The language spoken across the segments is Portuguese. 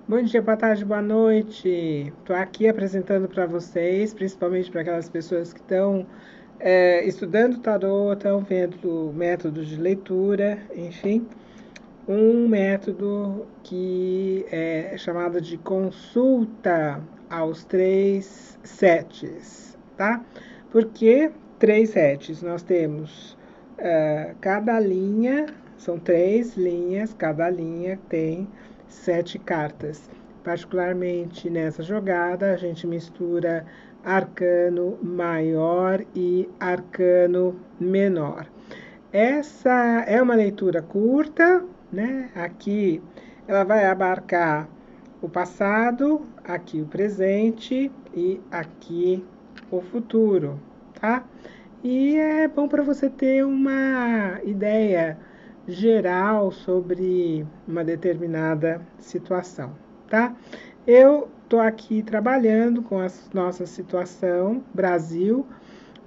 Bom dia, boa tarde, boa noite. Estou aqui apresentando para vocês, principalmente para aquelas pessoas que estão estudando tarô, estão vendo métodos de leitura, enfim, um método que é chamado de consulta aos três setes, tá? Por que três setes? Nós temos cada linha, são três linhas, cada linha tem 7 cartas. Particularmente nessa jogada, a gente mistura arcano maior e arcano menor. Essa é uma leitura curta, né? Aqui ela vai abarcar o passado, aqui o presente e aqui o futuro, tá? E é bom para você ter uma ideia geral sobre uma determinada situação, tá? Eu estou aqui trabalhando com a nossa situação Brasil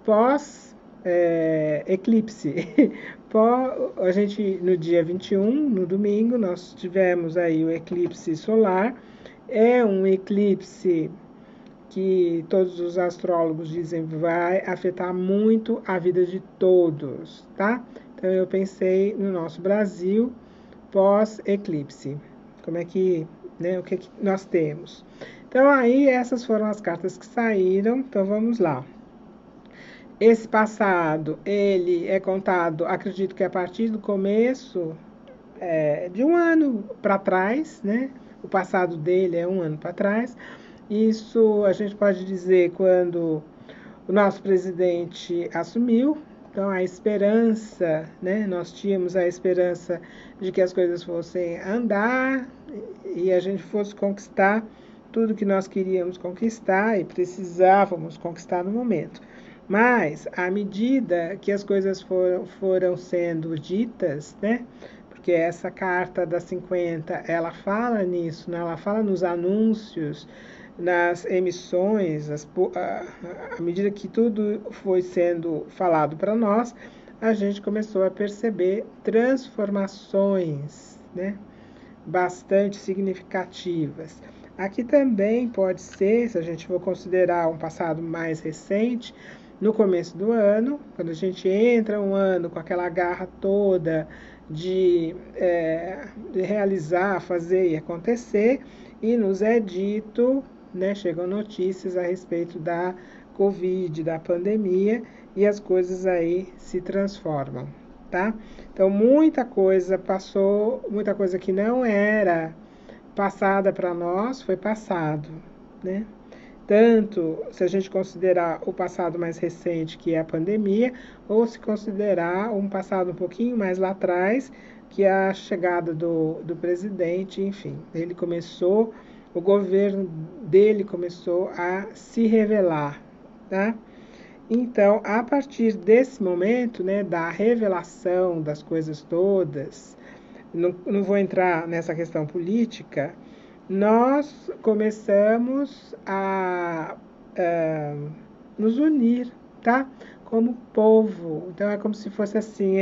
pós eclipse. A gente, no dia 21, no domingo, nós tivemos aí o eclipse solar. É um eclipse que todos os astrólogos dizem vai afetar muito a vida de todos, tá? Então eu pensei no nosso Brasil pós-eclipse. Como é que, né, o que nós temos? Então aí essas foram as cartas que saíram, então vamos lá. Esse passado, ele é contado, acredito que a partir do começo de um ano para trás, né? O passado dele é um ano para trás. Isso a gente pode dizer quando o nosso presidente assumiu. Então a esperança, né? Nós tínhamos a esperança de que as coisas fossem andar e a gente fosse conquistar tudo que nós queríamos conquistar e precisávamos conquistar no momento. Mas, à medida que as coisas foram sendo ditas, né? Porque essa carta da 50, ela fala nisso, né? Ela fala nos anúncios, nas emissões, à medida que tudo foi sendo falado para nós, a gente começou a perceber transformações, né? Bastante significativas. Aqui também pode ser, se a gente for considerar um passado mais recente, no começo do ano, quando a gente entra um ano com aquela garra toda de realizar, fazer e acontecer, e nos é dito, né, chegam notícias a respeito da Covid, da pandemia, e as coisas aí se transformam, tá? Então, muita coisa passou, muita coisa que não era passada para nós foi passado, né? Tanto se a gente considerar o passado mais recente, que é a pandemia, ou se considerar um passado um pouquinho mais lá atrás, que é a chegada do presidente, enfim. Ele começou, o governo dele começou a se revelar, tá? Então, a partir desse momento, né, da revelação das coisas todas, não vou entrar nessa questão política, nós começamos a nos unir, tá? Como povo. Então é como se fosse assim,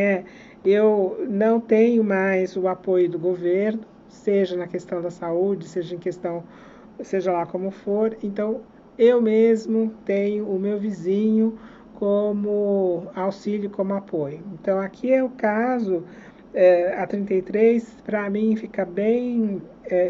eu não tenho mais o apoio do governo, seja na questão da saúde, seja em questão, seja lá como for. Então eu mesmo tenho o meu vizinho como auxílio, como apoio. Então aqui é o caso a 33, para mim, fica bem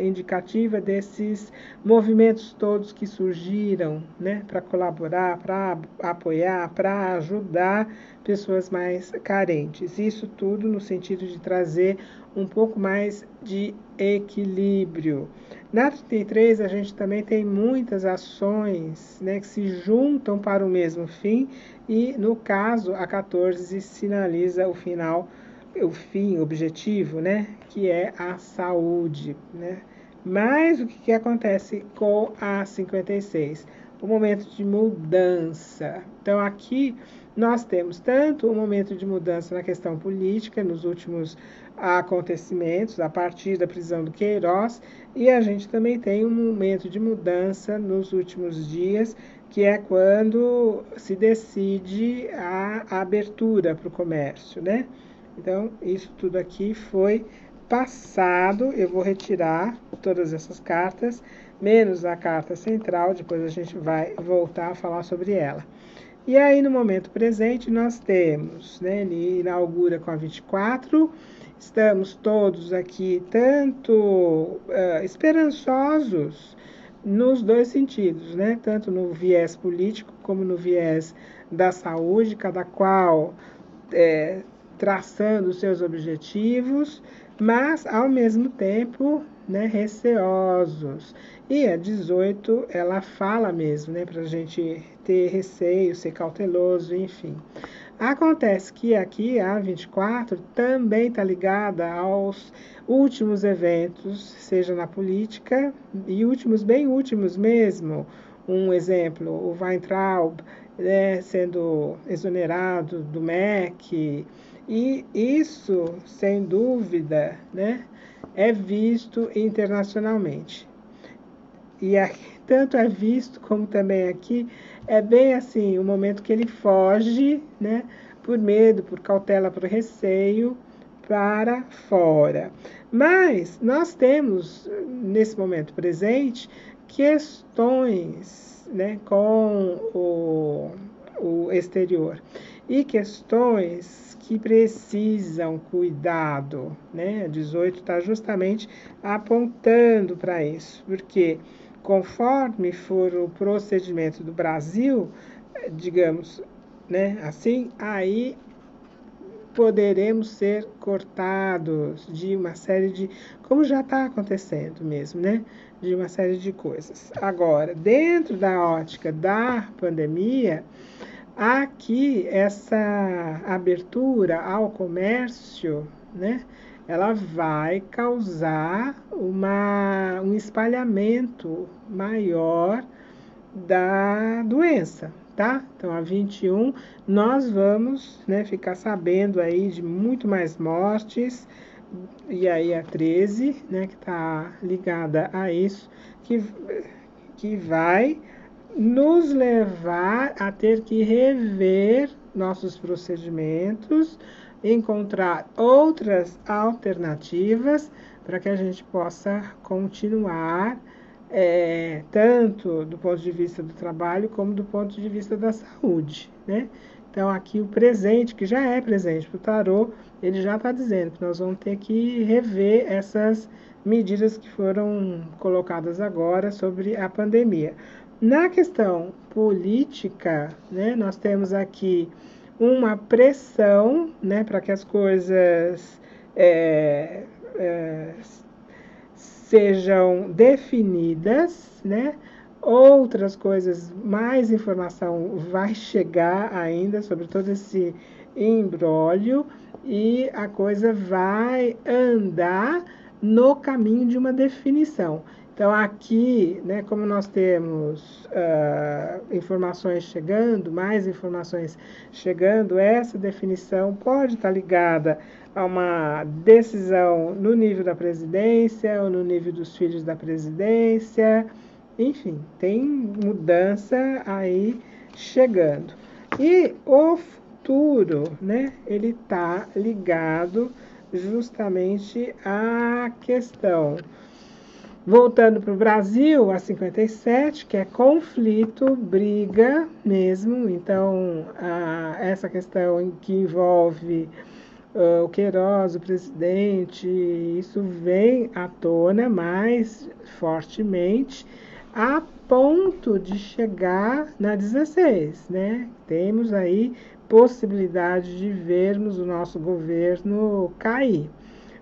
indicativa desses movimentos todos que surgiram, né, para colaborar, para apoiar, para ajudar pessoas mais carentes. Isso tudo no sentido de trazer um pouco mais de equilíbrio. Na 33, a gente também tem muitas ações, né, que se juntam para o mesmo fim, e no caso, a 14 sinaliza o final, o fim, o objetivo, né, que é a saúde, né? Mas o que acontece com a 56? O momento de mudança. Então aqui nós temos tanto o momento de mudança na questão política, nos últimos acontecimentos, a partir da prisão do Queiroz, e a gente também tem um momento de mudança nos últimos dias, que é quando se decide a abertura para o comércio, né? Então, isso tudo aqui foi passado, eu vou retirar todas essas cartas, menos a carta central, depois a gente vai voltar a falar sobre ela. E aí, no momento presente, nós temos, né, ele inaugura com a 24, estamos todos aqui tanto esperançosos nos dois sentidos, né, tanto no viés político como no viés da saúde, cada qual traçando os seus objetivos, mas ao mesmo tempo, né, receosos. E a 18, ela fala mesmo, né, para a gente ter receio, ser cauteloso, enfim. Acontece que aqui a 24 também está ligada aos últimos eventos, seja na política, e últimos, bem últimos mesmo. Um exemplo, o Weintraub, né, sendo exonerado do MEC, e isso, sem dúvida, né, é visto internacionalmente. E aqui, tanto é visto como também aqui, é bem assim, o momento que ele foge, né, por medo, por cautela, por receio, para fora. Mas nós temos, nesse momento presente, questões, né, com o exterior e questões que precisam cuidado, né? A 18 está justamente apontando para isso, porque conforme for o procedimento do Brasil, digamos, né, assim, aí poderemos ser cortados de uma série de, como já está acontecendo mesmo, né, de uma série de coisas. Agora, dentro da ótica da pandemia, aqui essa abertura ao comércio, né, ela vai causar um espalhamento maior da doença, tá? Então, a 21, nós vamos, né, ficar sabendo aí de muito mais mortes, e aí a 13, né, que está ligada a isso, que vai nos levar a ter que rever nossos procedimentos, encontrar outras alternativas para que a gente possa continuar, tanto do ponto de vista do trabalho como do ponto de vista da saúde, né? Então, aqui o presente, que já é presente para o tarô, ele já está dizendo que nós vamos ter que rever essas medidas que foram colocadas agora sobre a pandemia. Na questão política, né, nós temos aqui uma pressão, né, para que as coisas sejam definidas, né? Outras coisas, mais informação vai chegar ainda sobre todo esse imbróglio e a coisa vai andar no caminho de uma definição. Então, aqui, né, como nós temos informações chegando, mais informações chegando, essa definição pode estar ligada a uma decisão no nível da presidência ou no nível dos filhos da presidência. Enfim, tem mudança aí chegando. E o futuro, né, ele está ligado justamente à questão. Voltando para o Brasil, a 57, que é conflito, briga mesmo. Então, essa questão que envolve o Queiroz, o presidente, isso vem à tona mais fortemente, a ponto de chegar na 16, né? Temos aí possibilidade de vermos o nosso governo cair.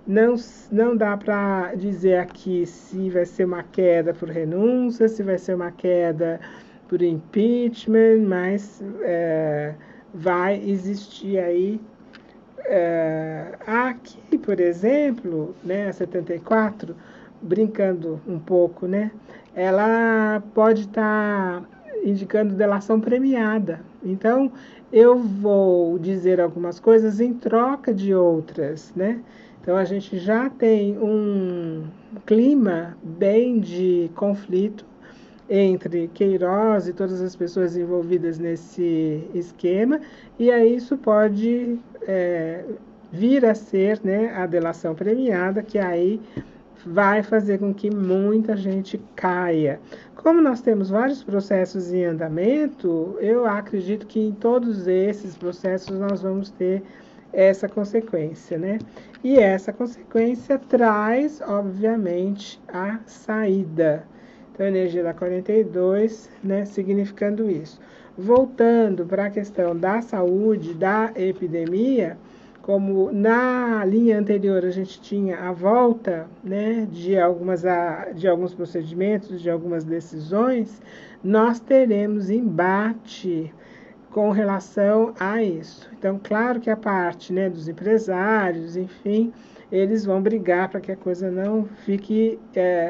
Não dá para dizer aqui se vai ser uma queda por renúncia, se vai ser uma queda por impeachment, mas vai existir aí. Aqui, por exemplo, né, a 74, brincando um pouco, né, ela pode estar indicando delação premiada. Então, eu vou dizer algumas coisas em troca de outras, né? Então, a gente já tem um clima bem de conflito entre Queiroz e todas as pessoas envolvidas nesse esquema, e aí isso pode vir a ser, né, a delação premiada, que aí vai fazer com que muita gente caia. Como nós temos vários processos em andamento, eu acredito que em todos esses processos nós vamos ter essa consequência, né? E essa consequência traz, obviamente, a saída. Então, a energia da 42, né, significando isso. Voltando para a questão da saúde, da epidemia, como na linha anterior a gente tinha a volta, né, de alguns procedimentos, de algumas decisões, nós teremos embate com relação a isso. Então, claro que a parte, né, dos empresários, enfim, eles vão brigar para que a coisa não fique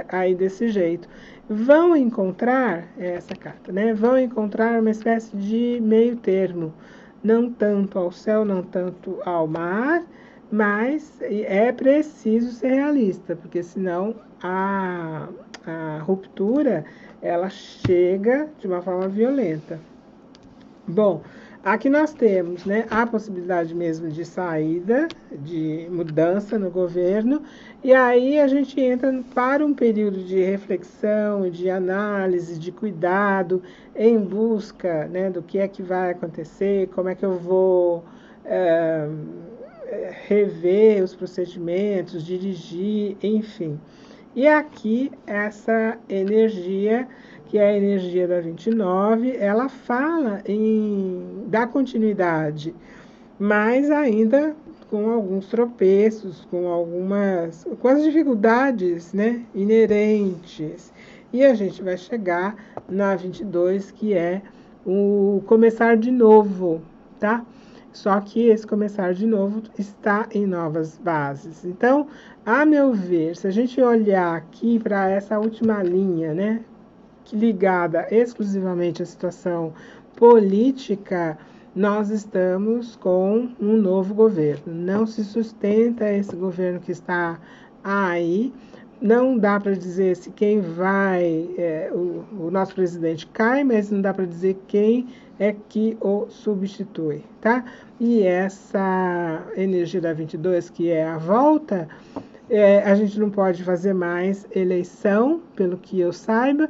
aí desse jeito. Vão encontrar essa carta, né? Vão encontrar uma espécie de meio termo, não tanto ao céu, não tanto ao mar, mas é preciso ser realista, porque senão a ruptura ela chega de uma forma violenta. Bom, aqui nós temos, né, a possibilidade mesmo de saída, de mudança no governo, e aí a gente entra para um período de reflexão, de análise, de cuidado, em busca, né, do que é que vai acontecer, como é que eu vou rever os procedimentos, dirigir, enfim. E aqui essa energia, que é a energia da 29, ela fala em dar continuidade, mas ainda com alguns tropeços, com as dificuldades, né, inerentes. E a gente vai chegar na 22, que é o começar de novo, tá? Só que esse começar de novo está em novas bases. Então, a meu ver, se a gente olhar aqui para essa última linha, né, ligada exclusivamente à situação política, nós estamos com um novo governo. Não se sustenta esse governo que está aí. Não dá para dizer se quem vai, o nosso presidente cai, mas não dá para dizer quem é que o substitui, tá? E essa energia da 22, que é a volta, a gente não pode fazer mais eleição, pelo que eu saiba,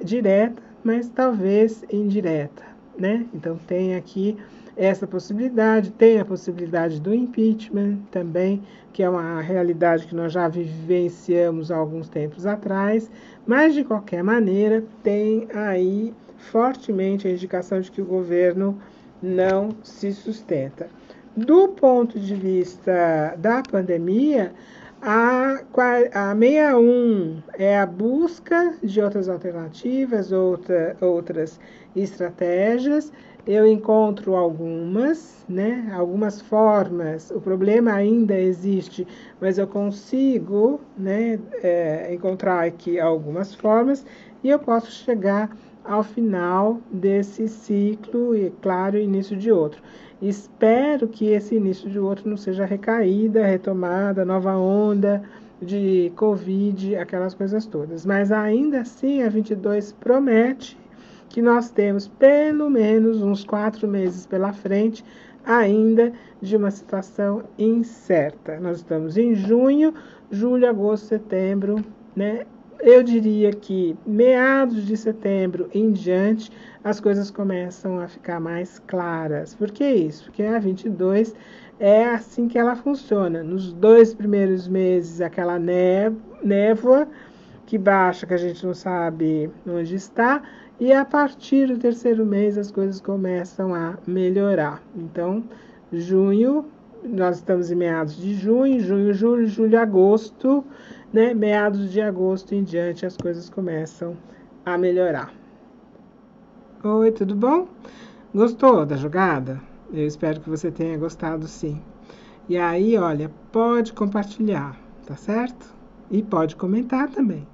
direta, mas talvez indireta, né? Então tem aqui essa possibilidade, tem a possibilidade do impeachment também, que é uma realidade que nós já vivenciamos há alguns tempos atrás, mas de qualquer maneira tem aí fortemente a indicação de que o governo não se sustenta. Do ponto de vista da pandemia, a 61 é a busca de outras alternativas, outras estratégias. Eu encontro algumas, né? Algumas formas. O problema ainda existe, mas eu consigo, né, encontrar aqui algumas formas e eu posso chegar ao final desse ciclo e, claro, início de outro. Espero que esse início de outro não seja recaída, retomada, nova onda de Covid, aquelas coisas todas. Mas ainda assim, a 22 promete que nós temos pelo menos uns 4 meses pela frente ainda de uma situação incerta. Nós estamos em junho, julho, agosto, setembro, né? Eu diria que meados de setembro em diante as coisas começam a ficar mais claras. Por que isso? Porque a 22 é assim que ela funciona. Nos 2 primeiros meses, aquela névoa que baixa, que a gente não sabe onde está, e a partir do 3º mês as coisas começam a melhorar. Então, junho, nós estamos em meados de junho, julho, agosto, né? Meados de agosto em diante as coisas começam a melhorar. Oi, tudo bom? Gostou da jogada? Eu espero que você tenha gostado, sim. E aí, olha, pode compartilhar, tá certo? E pode comentar também.